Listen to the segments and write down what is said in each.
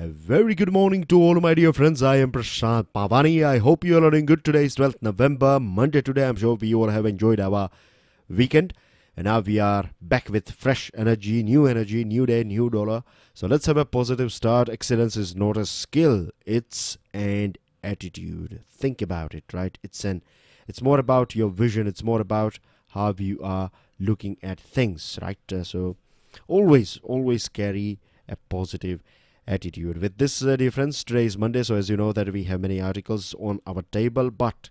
A very good morning to all my dear friends. I am Prashant Pavani. I hope you all are doing good. Today is 12th November, Monday today. I'm sure we all have enjoyed our weekend. And now we are back with fresh energy, new day, new dollar. So let's have a positive start. Excellence is not a skill, it's an attitude. Think about it, right? It's more about your vision. It's more about how you are looking at things, right? So always carry a positive attitude. With this, dear friends, today is Monday, so as you know that we have many articles on our table, but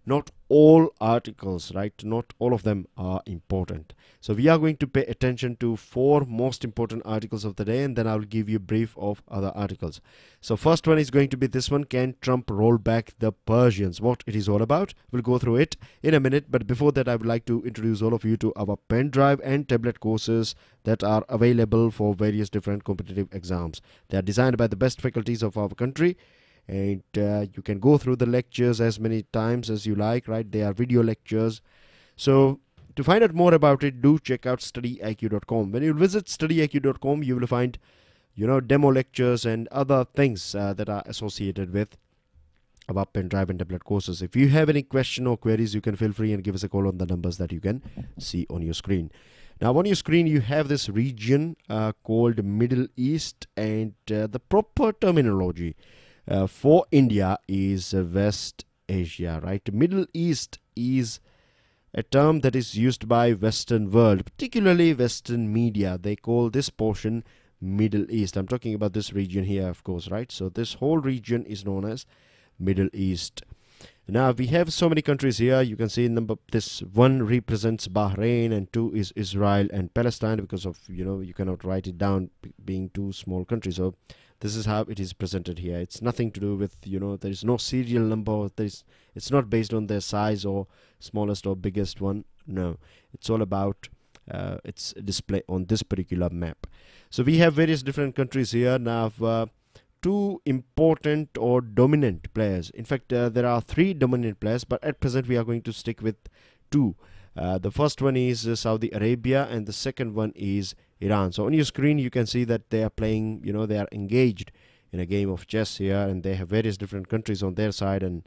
not all articles, right? Not all of them are important. So we are going to pay attention to 4 most important articles of the day, and then I'll give you a brief of other articles. So first one is going to be this one: can Trump roll back the Persians? What it is all about, we'll go through it in a minute. But before that, I would like to introduce all of you to our pen drive and tablet courses that are available for various different competitive exams. They are designed by the best faculties of our country, and you can go through the lectures as many times as you like, right? They are video lectures. So to find out more about it, do check out StudyIQ.com. When you visit StudyIQ.com, you will find, demo lectures and other things that are associated with our pen drive and tablet courses. If you have any question or queries, you can feel free and give us a call on the numbers that you can see on your screen. Now on your screen you have this region called Middle East, and the proper terminology for India is West Asia, right? Middle East is a term that is used by Western world, particularly Western media. They call this portion Middle East. I'm talking about this region here, of course, right? So this whole region is known as Middle East. Now we have so many countries here. You can see number this 1 represents Bahrain, and 2 is Israel and Palestine, because of you cannot write it down being 2 small countries. So this is how it is presented here. It's nothing to do with, there is no serial number. It's not based on their size or smallest or biggest one. No, it's all about its display on this particular map. So we have various different countries here. Now 2 important or dominant players. In fact, there are 3 dominant players, but at present we are going to stick with 2. The first one is Saudi Arabia, and the second one is Iran. So on your screen you can see that they are playing, they are engaged in a game of chess here, and they have various different countries on their side, and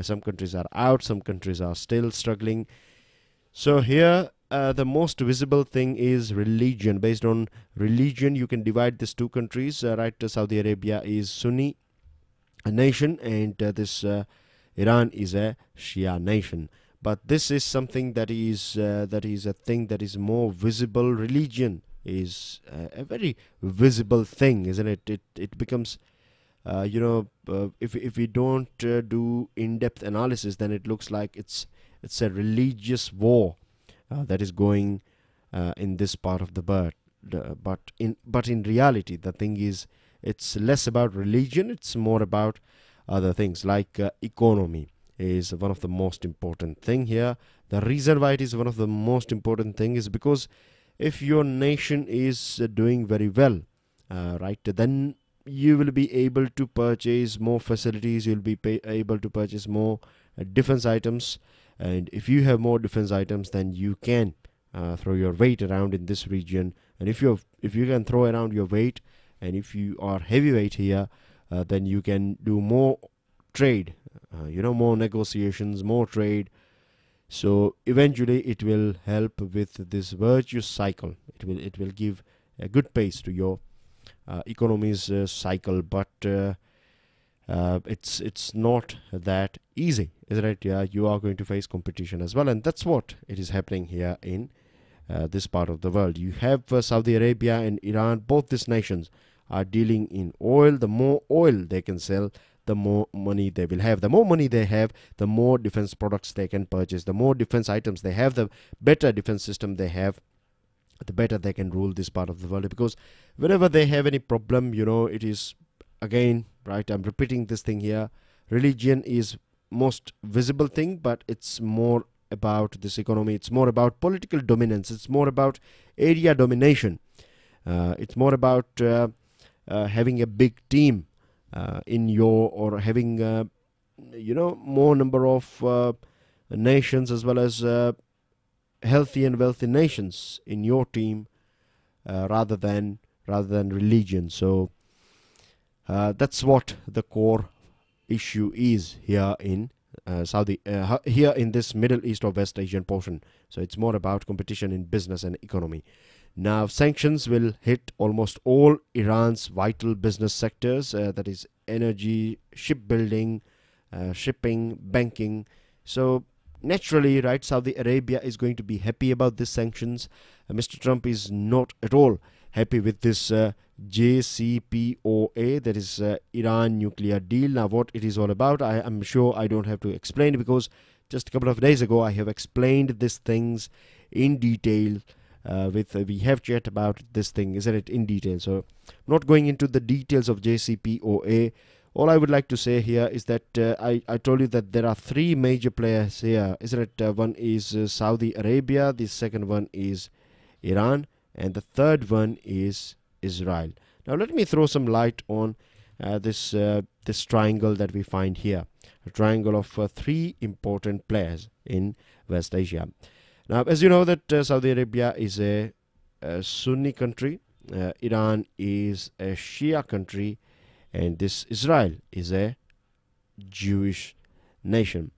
some countries are out, some countries are still struggling. So here the most visible thing is religion. Based on religion you can divide these 2 countries, right? Saudi Arabia is Sunni nation, and this Iran is a Shia nation. But this is something that is a thing that is more visible. Religion is a very visible thing, isn't it? It becomes if we don't do in-depth analysis, then it looks like it's a religious war that is going in this part of the world. But in reality, the thing is, it's less about religion. It's more about other things, like economy is one of the most important thing here. The reason why it is one of the most important thing is because if your nation is doing very well, right, then you will be able to purchase more facilities. You'll be able to purchase more defense items, and if you have more defense items, then you can throw your weight around in this region. And if you can throw around your weight, and if you are heavyweight here, then you can do more trade, more negotiations, more trade. So eventually it will help with this virtuous cycle. It will give a good pace to your economy's cycle, but it's not that easy, isn't it? Yeah, you are going to face competition as well, and that's what it is happening here in this part of the world. You have Saudi Arabia and Iran. Both these nations are dealing in oil. The more oil they can sell, the more money they will have. The more money they have, the more defense products they can purchase. The more defense items they have, the better defense system they have, the better they can rule this part of the world. Because whenever they have any problem, it is, again, right, I'm repeating this thing here, religion is most visible thing, but it's more about this economy. It's more about political dominance. It's more about area domination. It's more about having a big team in your, or having more number of nations, as well as healthy and wealthy nations in your team, rather than religion. So That's what the core issue is here in here in this Middle East or West Asian portion. So it's more about competition in business and economy. Now, sanctions will hit almost all Iran's vital business sectors, that is energy, shipbuilding, shipping, banking. So naturally, right, Saudi Arabia is going to be happy about these sanctions. Mr. Trump is not at all happy with this JCPOA, that is Iran nuclear deal. Now, what it is all about, I am sure I don't have to explain, because just a couple of days ago I have explained these things in detail. We have chat about this thing, isn't it, in detail. So I'm not going into the details of JCPOA. All I would like to say here is that I told you that there are three major players here, isn't it? One is Saudi Arabia, the second one is Iran, and the third one is Israel. Now let me throw some light on this triangle that we find here, a triangle of three important players in West Asia. Now, as you know that Saudi Arabia is a Sunni country, Iran is a Shia country, and this Israel is a Jewish nation.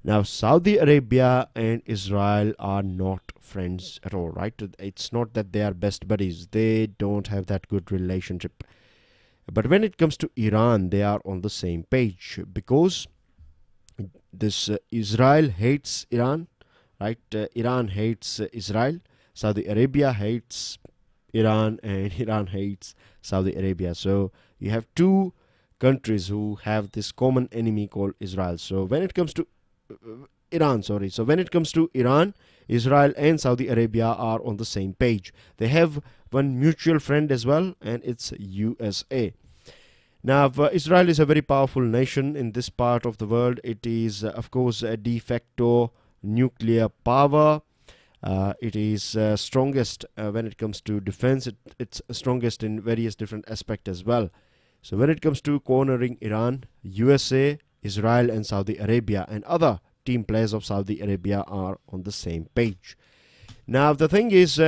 Now, Saudi Arabia and Israel are not friends at all, right? It's not that they are best buddies. They don't have that good relationship. But when it comes to Iran, they are on the same page, because this Israel hates Iran, right? Iran hates Israel. Saudi Arabia hates Iran, and Iran hates Saudi Arabia. So you have two countries who have this common enemy called Israel. So when it comes to Iran, Israel and Saudi Arabia are on the same page. They have one mutual friend as well, and it's USA. Now, Israel is a very powerful nation in this part of the world. It is, of course, a de facto nuclear power. It is strongest when it comes to defense. It's strongest in various different aspects as well. So when it comes to cornering Iran, USA, Israel and Saudi Arabia and other team players of Saudi Arabia are on the same page. Now the thing is,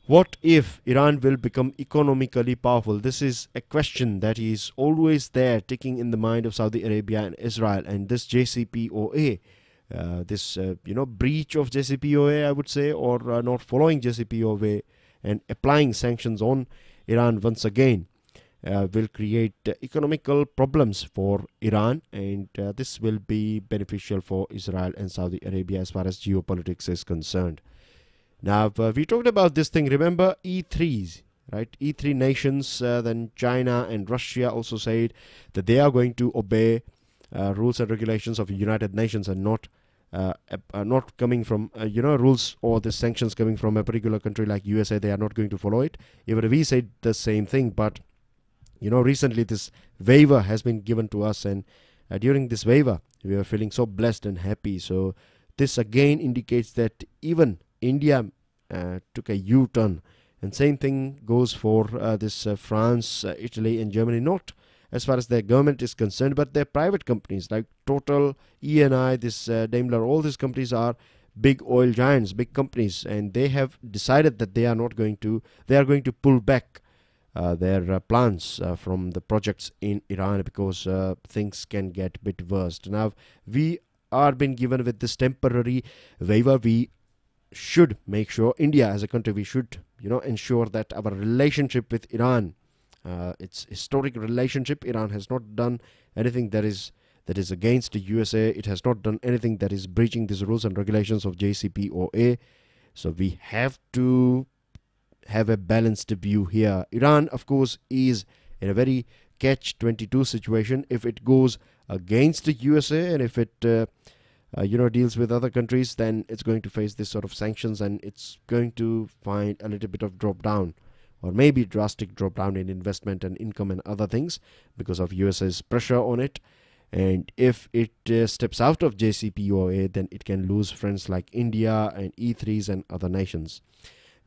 what if Iran will become economically powerful? This is a question that is always there, ticking in the mind of Saudi Arabia and Israel. And this JCPOA, this breach of JCPOA, I would say, or not following JCPOA and applying sanctions on Iran once again, will create economical problems for Iran, and this will be beneficial for Israel and Saudi Arabia as far as geopolitics is concerned. Now, we talked about this thing, remember E3s, right? E3 nations, then China and Russia also said that they are going to obey rules and regulations of the United Nations, and not coming from rules or the sanctions coming from a particular country like USA. They are not going to follow it. Even we said the same thing, but recently this waiver has been given to us, and during this waiver we are feeling so blessed and happy. So this again indicates that even India took a U-turn, and same thing goes for this France, Italy and Germany, not as far as their government is concerned, but their private companies like Total, Eni, this Daimler. All these companies are big oil giants, big companies, and they have decided that they are going to pull back their plans from the projects in Iran, because things can get a bit worse. Now we are being given with this temporary waiver. We should make sure, India as a country, we should ensure that our relationship with Iran, its historic relationship, Iran has not done anything that is against the USA. It has not done anything that is breaching these rules and regulations of JCPOA. So we have to have a balanced view here. Iran, of course, is in a very catch-22 situation. If it goes against the USA, and if it deals with other countries, then it's going to face this sort of sanctions, and it's going to find a little bit of drop down, or maybe drastic drop down in investment and income and other things because of USA's pressure on it. And if it steps out of JCPOA, then it can lose friends like India and E3s and other nations.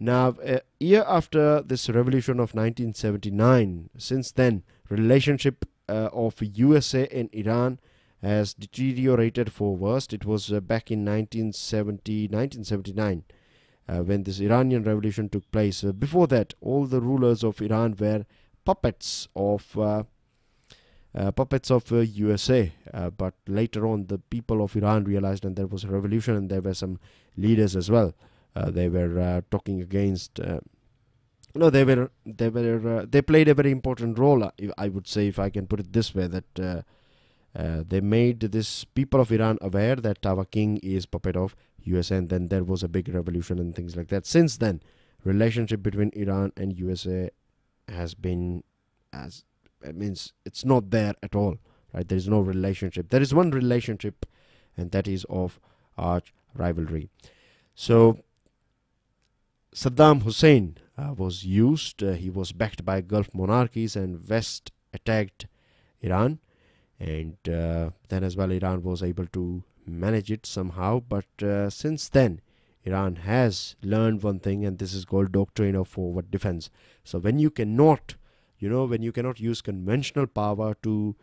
Now, a year after this revolution of 1979, since then, relationship of USA and Iran has deteriorated for worse. It was back in 1979 when this Iranian revolution took place. Before that, all the rulers of Iran were puppets of USA. But later on, the people of Iran realized, and there was a revolution, and there were some leaders as well. They were talking against. They played a very important role. I would say, if I can put it this way, that they made this people of Iran aware that our king is puppet of USA, and then there was a big revolution and things like that. Since then, relationship between Iran and USA has been, as it means, it's not there at all, right? There is no relationship. There is one relationship, and that is of arch rivalry. So Saddam Hussein was used. He was backed by Gulf monarchies, and West attacked Iran, and then as well Iran was able to manage it somehow. But since then, Iran has learned one thing, and this is called doctrine of forward defense. So when you cannot, when you cannot use conventional power to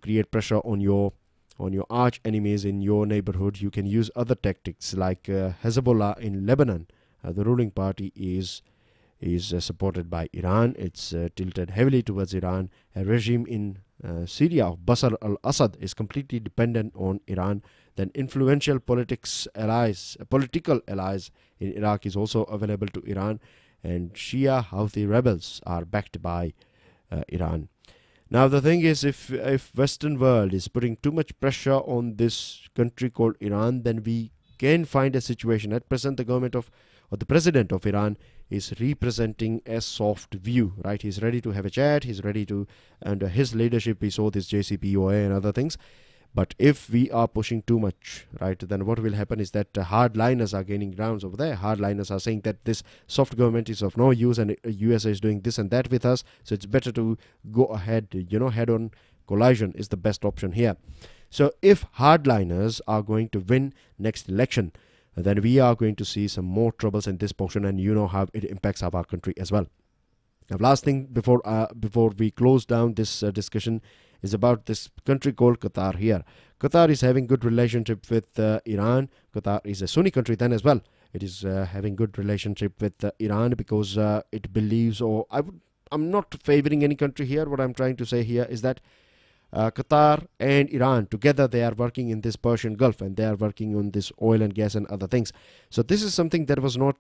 create pressure on your arch enemies in your neighborhood, you can use other tactics, like Hezbollah in Lebanon. The ruling party is supported by Iran. It's tilted heavily towards Iran. A regime in Syria of Bashar al-Assad is completely dependent on Iran. Then influential political allies in Iraq is also available to Iran, and Shia Houthi rebels are backed by Iran. Now the thing is, if Western world is putting too much pressure on this country called Iran, then we can find a situation. At present, the government of, or the president of Iran, is representing a soft view, right? He's ready to have a chat. He's ready to, under his leadership, we saw this JCPOA and other things. But if we are pushing too much, right, then what will happen is that hardliners are gaining grounds over there. Hardliners are saying that this soft government is of no use, and USA is doing this and that with us. So it's better to go ahead, head-on collision is the best option here. So if hardliners are going to win next election, then we are going to see some more troubles in this portion, and you know how it impacts our country as well. Now, last thing before we close down this discussion is about this country called Qatar here. Qatar is having good relationship with Iran. Qatar is a Sunni country then as well. It is having good relationship with Iran because it believes, or I'm not favoring any country here. What I'm trying to say here is that Qatar and Iran together, they are working in this Persian Gulf, and they are working on this oil and gas and other things. So this is something that was not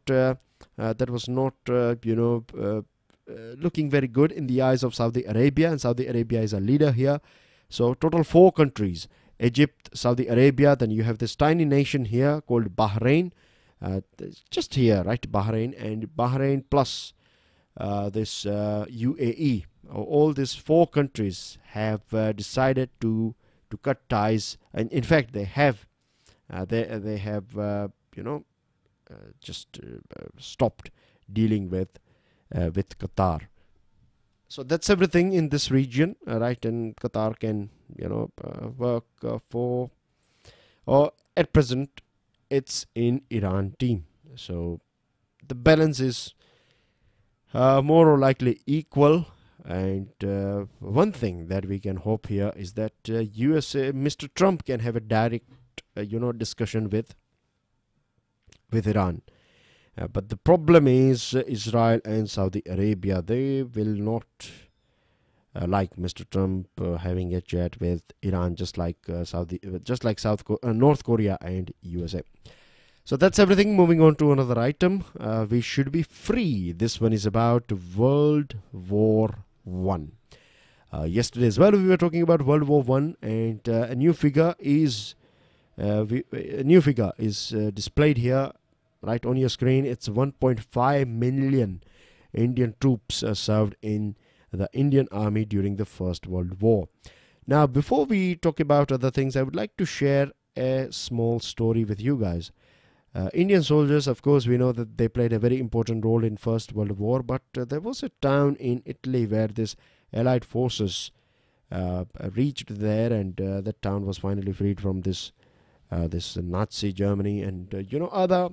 looking very good in the eyes of Saudi Arabia, and Saudi Arabia is a leader here. So total 4 countries: Egypt, Saudi Arabia, then you have this tiny nation here called Bahrain, just here, right? Bahrain, and Bahrain plus this UAE. All these 4 countries have decided to cut ties, and in fact they have stopped dealing with Qatar. So that's everything in this region, right? And Qatar can work for, or at present it's in Iran team. So the balance is more or likely equal. And one thing that we can hope here is that USA, Mr. Trump, can have a direct discussion with Iran. But the problem is Israel and Saudi Arabia. They will not like Mr. Trump having a chat with Iran, just like North Korea and USA. So that's everything. Moving on to another item. We should be free. This one is about World War I. Yesterday as well, we were talking about World War I, and a new figure is displayed here, right on your screen. It's 1.5 million Indian troops served in the Indian Army during the First World War. Now, before we talk about other things, I would like to share a small story with you guys. Indian soldiers, of course, we know that they played a very important role in First World War, but there was a town in Italy where this Allied forces reached there, and that town was finally freed from this Nazi Germany, and other.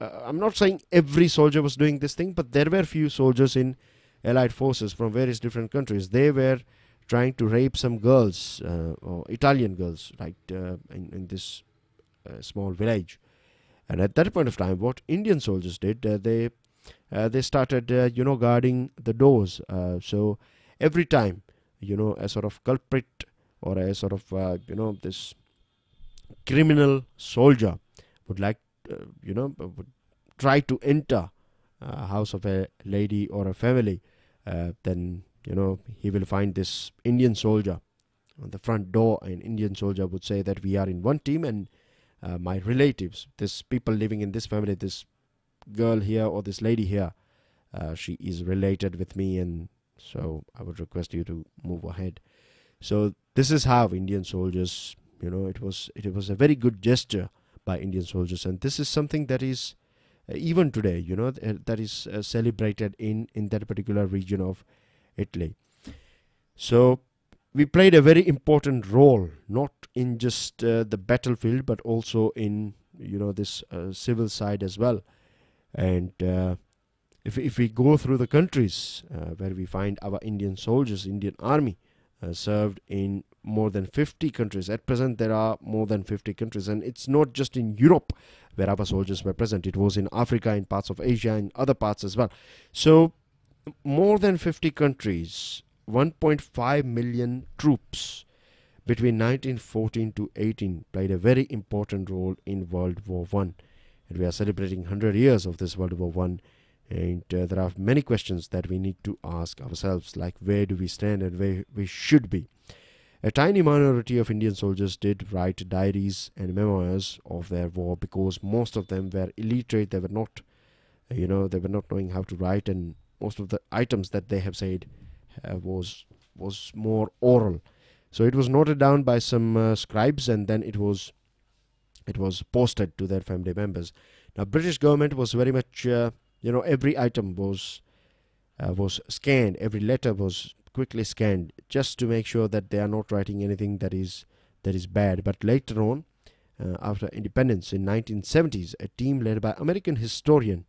I'm not saying every soldier was doing this thing, but there were few soldiers in Allied forces from various different countries. They were trying to rape some girls, or Italian girls, right, in this small village. And at that point of time, what Indian soldiers did, they they started, guarding the doors. So every time, a sort of culprit or a sort of, this criminal soldier would would try to enter a house of a lady or a family, then, he will find this Indian soldier on the front door. An Indian soldier would say that we are in one team, and my relatives, this people living in this family, this girl here or this lady here, she is related with me, and so I would request you to move ahead. So this is how Indian soldiers, it was a very good gesture by Indian soldiers, and this is something that is even today, that is celebrated in that particular region of Italy. So we played a very important role, not in just the battlefield, but also in this civil side as well. And if we go through the countries where we find our Indian soldiers, Indian Army served in more than 50 countries. At present, there are more than 50 countries, and it's not just in Europe where our soldiers were present. It was in Africa, in parts of Asia, and other parts as well. So more than 50 countries, 1.5 million troops between 1914 to 18 played a very important role in World War I. And we are celebrating 100 years of this World War I. And there are many questions that we need to ask ourselves, like where do we stand and where we should be. A tiny minority of Indian soldiers did write diaries and memoirs of their war, because most of them were illiterate. They were not, they were not knowing how to write, and most of the items that they have said was more oral. So it was noted down by some scribes, and then it was posted to their family members. Now, British government was very much, every item was scanned. Every letter was quickly scanned, just to make sure that they are not writing anything that is bad. But later on, after independence in 1970s, a team led by American historian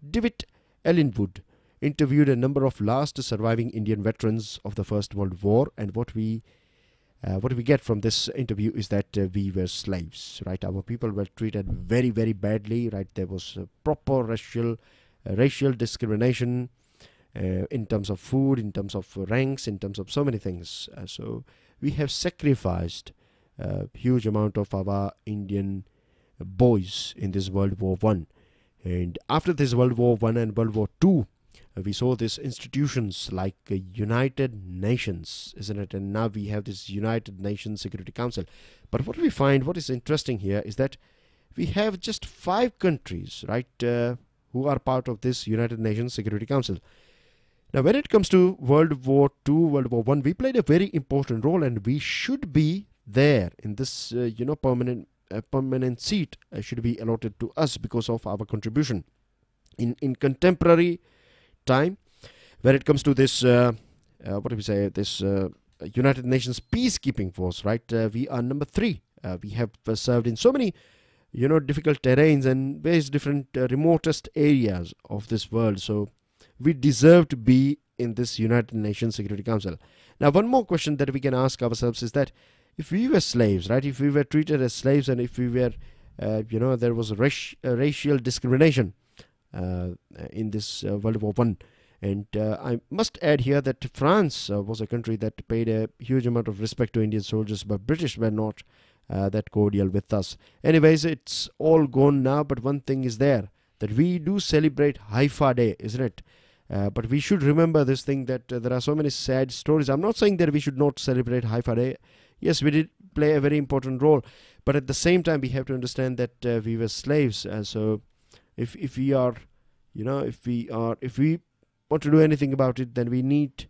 David Ellinwood interviewed a number of last surviving Indian veterans of the First World War, and what we get from this interview is that we were slaves, right? Our people were treated very, very badly, right? There was proper racial discrimination in terms of food, in terms of ranks, in terms of so many things. So we have sacrificed a huge amount of our Indian boys in this World War I. And after this World War I and World War II, we saw these institutions like United Nations, isn't it? And now we have this United Nations Security Council. But what we find, what is interesting here, is that we have just 5 countries, right, who are part of this United Nations Security Council. Now, when it comes to World War II, World War I, we played a very important role, and we should be there in this, permanent seat should be allotted to us because of our contribution. In contemporary time, when it comes to this, this United Nations peacekeeping force, right? We are number 3. We have served in so many, difficult terrains and various different remotest areas of this world. So we deserve to be in this United Nations Security Council. Now, one more question that we can ask ourselves is that if we were slaves, right? If we were treated as slaves, and if we were, there was racial discrimination in this World War I. And I must add here that France was a country that paid a huge amount of respect to Indian soldiers, but British were not that cordial with us. Anyways, it's all gone now, but one thing is there, that we do celebrate Haifa Day, isn't it? But we should remember this thing, that there are so many sad stories. I'm not saying that we should not celebrate Haifa Day. Yes, we did play a very important role, but at the same time, we have to understand that we were slaves. So if we are, if we want to do anything about it, then we need,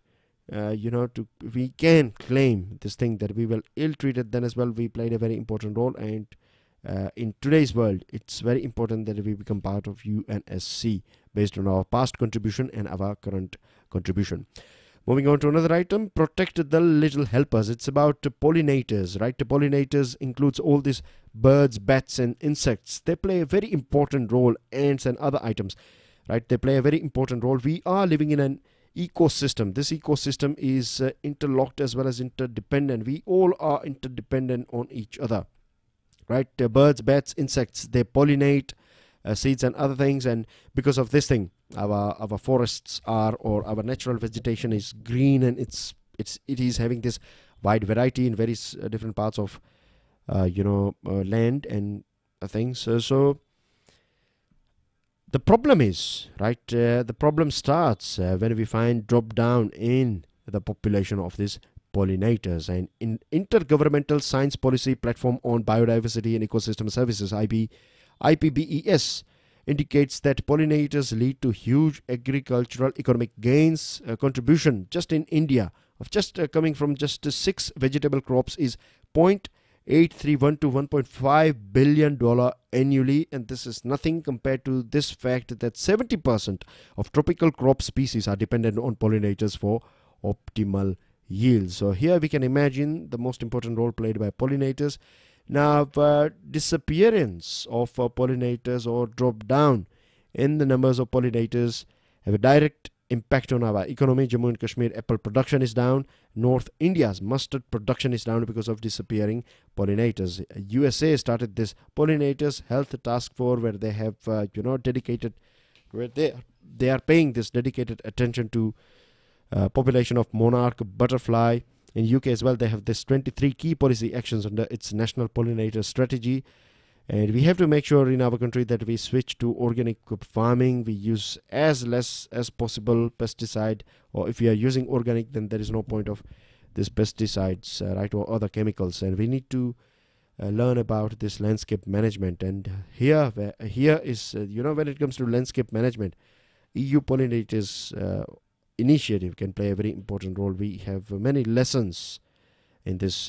we can claim this thing that we were ill-treated then as well. We played a very important role, and in today's world, it's very important that we become part of UNSC based on our past contribution and our current contribution. Moving on to another item, protect the little helpers. It's about pollinators, right? The pollinators includes all these birds, bats, and insects. They play a very important role, ants and other items, right? They play a very important role. We are living in an ecosystem. This ecosystem is interlocked as well as interdependent. We all are interdependent on each other, right? Birds, bats, insects, they pollinate seeds and other things, and because of this thing, our forests are, or our natural vegetation is green, and it is having this wide variety in various different parts of land and things. So the problem is, right, the problem starts when we find drop down in the population of these pollinators. And in Intergovernmental Science Policy Platform on Biodiversity and Ecosystem Services, IPBES, indicates that pollinators lead to huge agricultural economic gains. Contribution just in India of just coming from just 6 vegetable crops is 0.831 to $1.5 billion annually, and this is nothing compared to this fact that 70% of tropical crop species are dependent on pollinators for optimal yield. So here we can imagine the most important role played by pollinators. Now, disappearance of pollinators or drop down in the numbers of pollinators have a direct impact on our economy. Jammu and Kashmir apple production is down. North India's mustard production is down because of disappearing pollinators. USA started this pollinators health task force where they have dedicated, where they are paying this dedicated attention to population of monarch butterfly. In UK as well, they have this 23 key policy actions under its national pollinator strategy. And we have to make sure in our country that we switch to organic farming. We use as less as possible pesticide, or if we are using organic, then there is no point of these pesticides, right, or other chemicals. And we need to learn about this landscape management. And here is, when it comes to landscape management, EU pollinators initiative can play a very important role. We have many lessons in this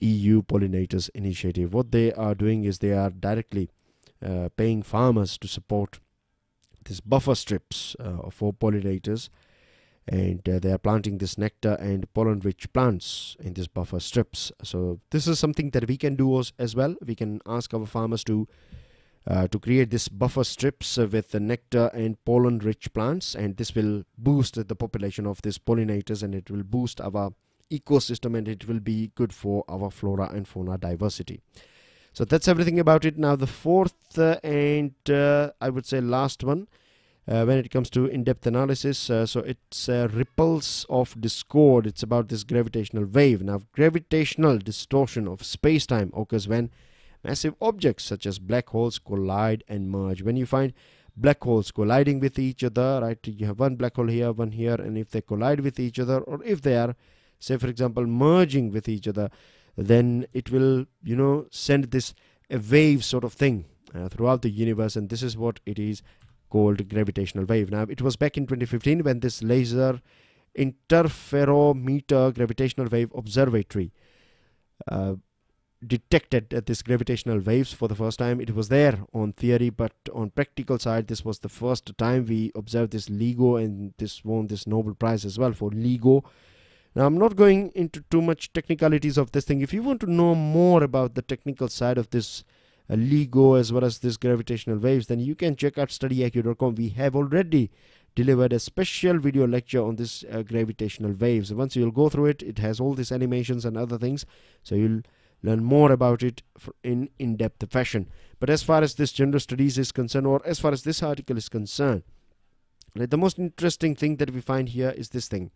EU pollinators initiative. What they are doing is they are directly paying farmers to support these buffer strips for pollinators, and they are planting this nectar and pollen rich plants in these buffer strips. So this is something that we can do as well. We can ask our farmers to create this buffer strips with the nectar and pollen rich plants, and this will boost the population of these pollinators, and it will boost our ecosystem, and it will be good for our flora and fauna diversity. So that's everything about it. Now the fourth and I would say last one when it comes to in-depth analysis, so it's ripples of discord. It's about this gravitational wave. Now gravitational distortion of space-time occurs when massive objects such as black holes collide and merge. When you find black holes colliding with each other, right, you have one black hole here, one here, and if they collide with each other, or if they are, say for example, merging with each other, then it will send this a wave sort of thing throughout the universe, and this is what it is called gravitational wave. Now it was back in 2015 when this laser interferometer gravitational wave observatory detected this gravitational waves for the first time. It was there on theory, but on practical side, this was the first time we observed this LIGO, and this won this Nobel Prize as well for LIGO. Now I'm not going into too much technicalities of this thing. If you want to know more about the technical side of this LIGO as well as this gravitational waves, then you can check out StudyIQ.com. We have already delivered a special video lecture on this gravitational waves. Once you'll go through it, it has all these animations and other things, so you'll learn more about it in in-depth fashion. But as far as this general studies is concerned, or as far as this article is concerned, the most interesting thing that we find here is this thing,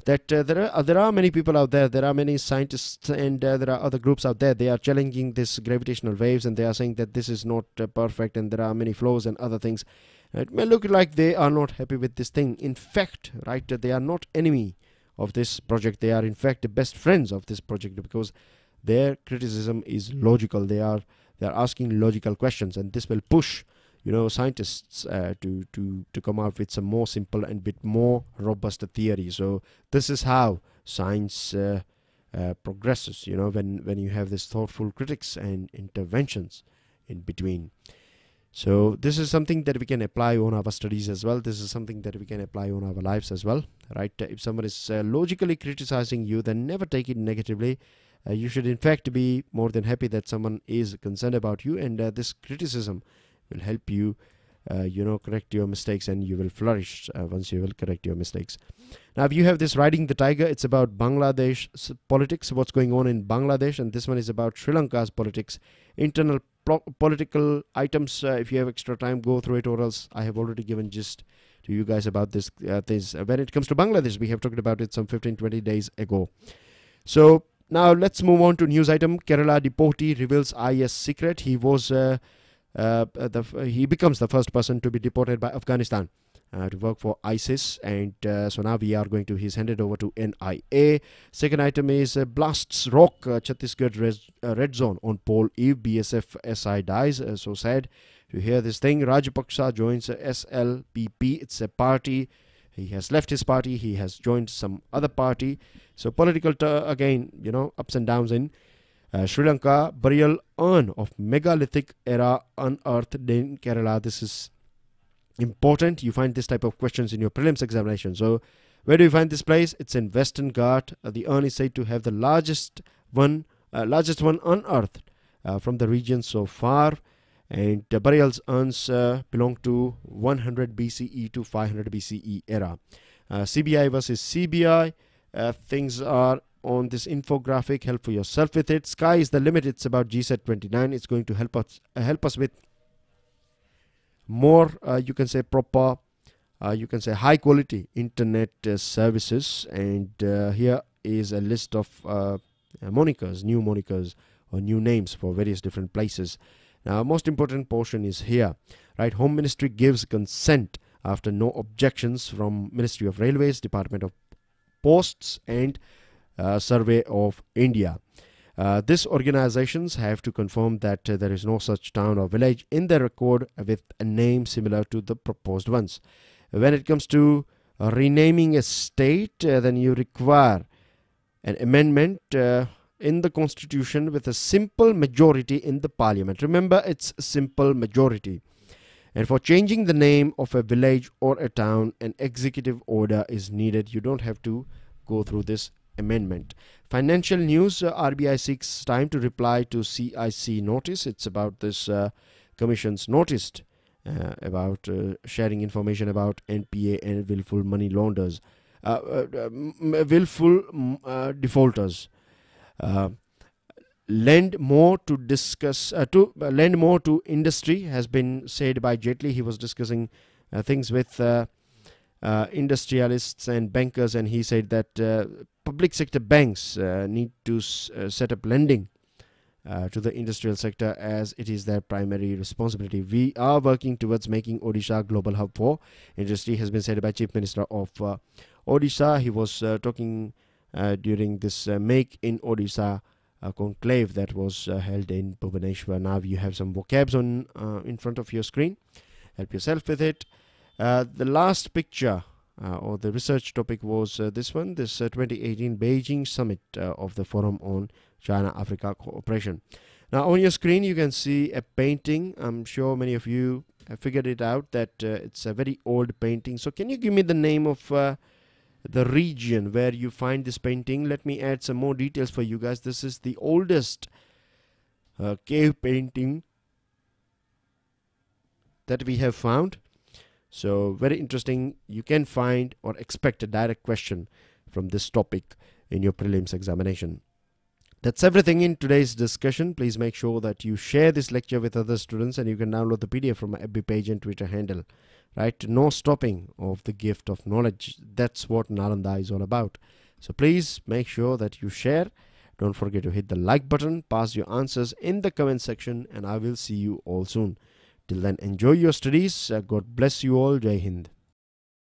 that there are many people out there, there are many scientists, and there are other groups out there. They are challenging this gravitational waves, and they are saying that this is not perfect, and there are many flaws and other things. It may look like they are not happy with this thing. In fact, right, they are not enemy of this project. They are in fact the best friends of this project, because their criticism is logical. They are asking logical questions, and this will push scientists to come out with some more simple and bit more robust theory. So this is how science progresses, when you have this thoughtful critics and interventions in between. So this is something that we can apply on our studies as well. This is something that we can apply on our lives as well, right? If someone is logically criticizing you, then never take it negatively. You should in fact be more than happy that someone is concerned about you, and this criticism will help you correct your mistakes, and you will flourish once you will correct your mistakes. Now you have this Riding the Tiger. It's about Bangladesh politics, what's going on in Bangladesh, and this one is about Sri Lanka's politics, internal political items. If you have extra time, go through it, or else I have already given gist to you guys about this. When it comes to Bangladesh, we have talked about it some 15-20 days ago. So now let's move on to news item. Kerala deportee reveals IAS secret. He was he becomes the first person to be deported by Afghanistan to work for ISIS, and so now we are going to, he's handed over to NIA. Second item is blasts rock Chhattisgarh red zone on poll eve. BSF SI dies. So sad to hear this thing. Rajapaksa joins SLPP. It's a party. He has left his party. He has joined some other party. So political again, you know, ups and downs in Sri Lanka. Burial urn of megalithic era unearthed in Kerala. This is important. You find this type of questions in your prelims examination. So where do you find this place? It's in Western Ghat. The urn is said to have the largest one unearthed from the region so far. And burials urns belong to 100 BCE to 500 BCE era. CBI versus CBI. Things are on this infographic. Help for yourself with it. Sky is the limit. It's about GSET 29. It's going to help us with more, you can say, proper, you can say, high quality internet services. And here is a list of monikers, new monikers or new names for various different places. Now, most important portion is here, right? Home Ministry gives consent after no objections from Ministry of Railways, Department of Posts and Survey of India. These organizations have to confirm that there is no such town or village in their record with a name similar to the proposed ones. When it comes to renaming a state, then you require an amendment in the constitution with a simple majority in the parliament. Remember, it's simple majority. And for changing the name of a village or a town, an executive order is needed. You don't have to go through this amendment. Financial news. RBI seeks time to reply to CIC notice. It's about this commission's notice about sharing information about NPA and willful money launderers, willful defaulters. Lend more to industry has been said by Jaitley. He was discussing things with industrialists and bankers, and he said that public sector banks need to set up lending to the industrial sector as it is their primary responsibility. We are working towards making Odisha global hub for industry, has been said by Chief Minister of Odisha. He was talking during this Make in Odisha conclave that was held in Bhubaneswar. Now you have some vocabs on in front of your screen. Help yourself with it. The last picture or the research topic was this one, this 2018 Beijing Summit of the Forum on China-Africa Cooperation. Now on your screen you can see a painting. I'm sure many of you have figured it out that it's a very old painting. So can you give me the name of the region where you find this painting? Let me add some more details for you guys. This is the oldest cave painting that we have found. So very interesting. You can find or expect a direct question from this topic in your prelims examination. That's everything in today's discussion. Please make sure that you share this lecture with other students, and you can download the PDF from my FB page and Twitter handle. Right? No stopping of the gift of knowledge. That's what Nalanda is all about. So please make sure that you share. Don't forget to hit the like button, pass your answers in the comment section, and I will see you all soon. Till then, enjoy your studies. God bless you all. Jai Hind.